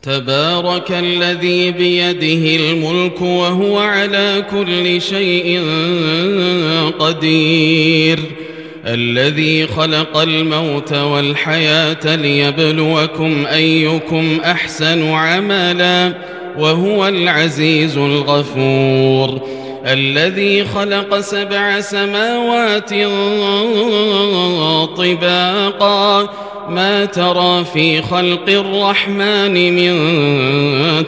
تبارك الذي بيده الملك وهو على كل شيء قدير، الذي خلق الموت والحياة ليبلوكم أيكم أحسن عملا وهو العزيز الغفور، الذي خلق 7 سماوات طباقا ما ترى في خلق الرحمن من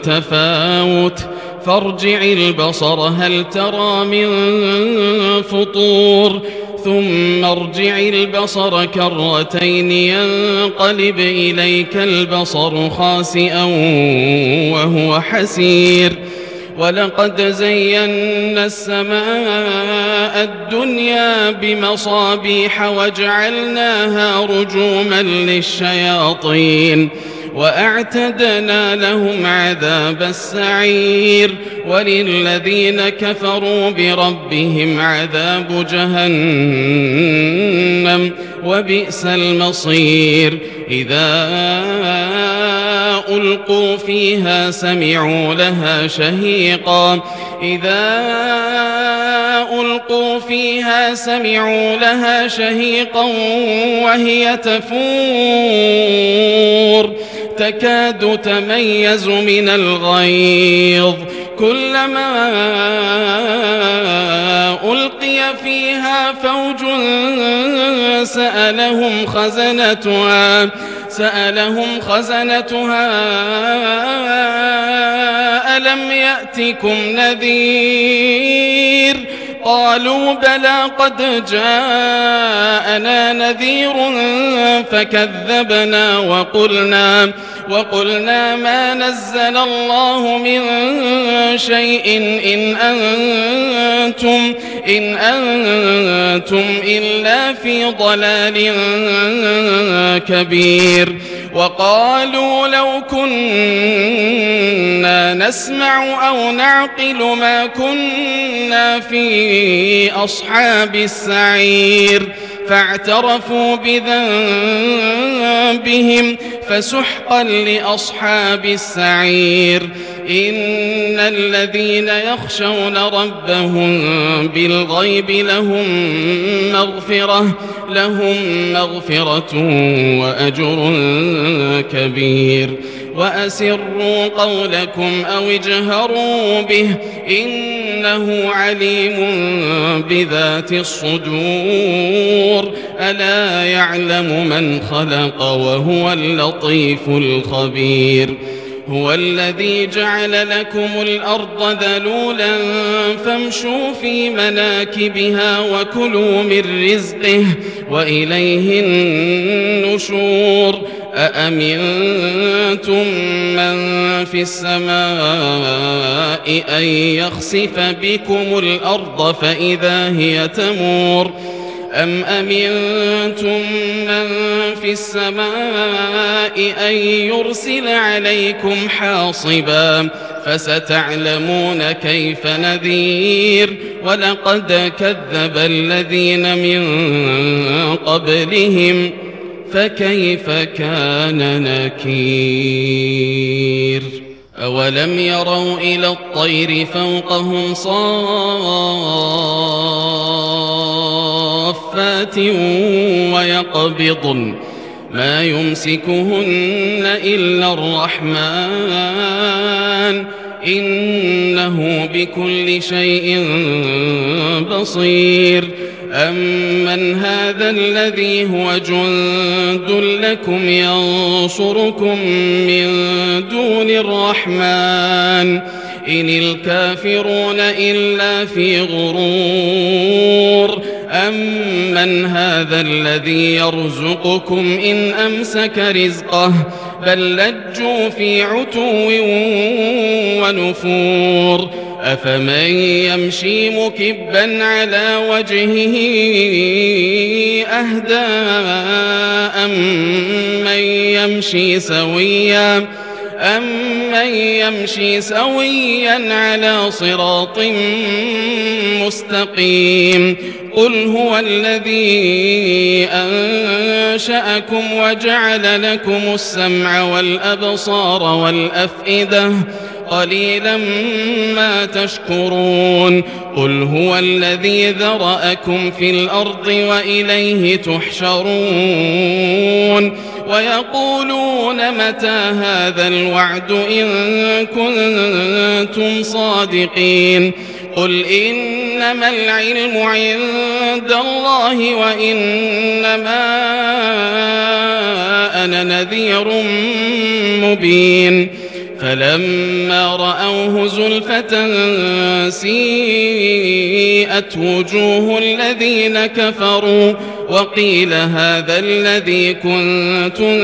تفاوت فارجع البصر هل ترى من فطور ثم ارجع البصر كرتين ينقلب إليك البصر خاسئا وهو حسير، ولقد زينا السماء الدنيا بمصابيح وجعلناها رجوما للشياطين وأعتدنا لهم عذاب السعير، وللذين كفروا بربهم عذاب جهنم وبئس المصير. إذا ألقوا فيها سمعوا لها شهيقا وهي تفور تكاد تميز من الغيظ، كلما ألقي فيها فوج سألهم خزنتها ألم يأتكم نذير؟ قالوا بلى قد جاءنا نذير فكذبنا وقلنا ما نزل الله من شيء إن أنتم إلا في ضلال كبير. وقالوا لو كنا نسمع أو نعقل ما كنا في أصحاب السعير، فاعترفوا بذنبهم فسحقا لأصحاب السعير. إن الذين يخشون ربهم بالغيب لهم مغفرة وأجر كبير. وأسروا قولكم أو اجهروا به إنه عليم بذات الصدور، ألا يعلم من خلق وهو اللطيف الخبير. هو الذي جعل لكم الأرض ذلولا فامشوا في مناكبها وكلوا من رزقه وإليه النشور. أأمنتم من في السماء أن يخسف بكم الأرض فإذا هي تمور، أم أمنتم من في السماء أن يرسل عليكم حاصبا فستعلمون كيف نذير. ولقد كذب الذين من قبلهم فكيف كان نكير. أولم يروا إلى الطير فوقهم صافات ويقبضن ما يمسكهن إلا الرحمن إنه بكل شيء بصير. أمن هذا الذي هو جند لكم ينصركم من دون الرحمن إن الكافرون إلا في غرور. أمن هذا الذي يرزقكم إن أمسك رزقه بل لجوا في عتو ونفور. أفمن يمشي مكبا على وجهه أهدى أمن يمشي سويا أمن يمشي سويا على صراط مستقيم قل هو الذي أنشأكم وجعل لكم السمع والأبصار والأفئدة قليلا ما تشكرون قل هو الذي ذرأكم في الأرض وإليه تحشرون ويقولون متى هذا الوعد إن كنتم صادقين قل إنما العلم عند الله وإنما أنا نذير مبين فلما رأوه زلفة سيئت وجوه الذين كفروا وقيل هذا الذي كنتم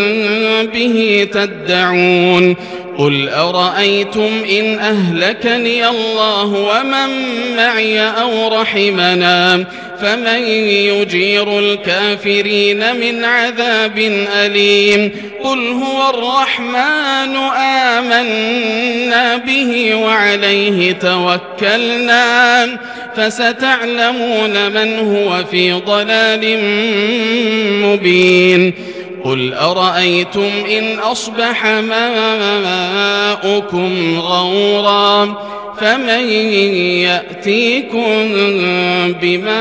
به تدعون قل أرأيتم إن أهلكني الله ومن معي أو رحمنا فمن يجير الكافرين من عذاب أليم قل هو الرحمن آمنا به وعليه توكلنا فستعلمون من هو في ضلال مبين قل أرأيتم إن أصبح ماؤكم غورا فمن يأتيكم بماء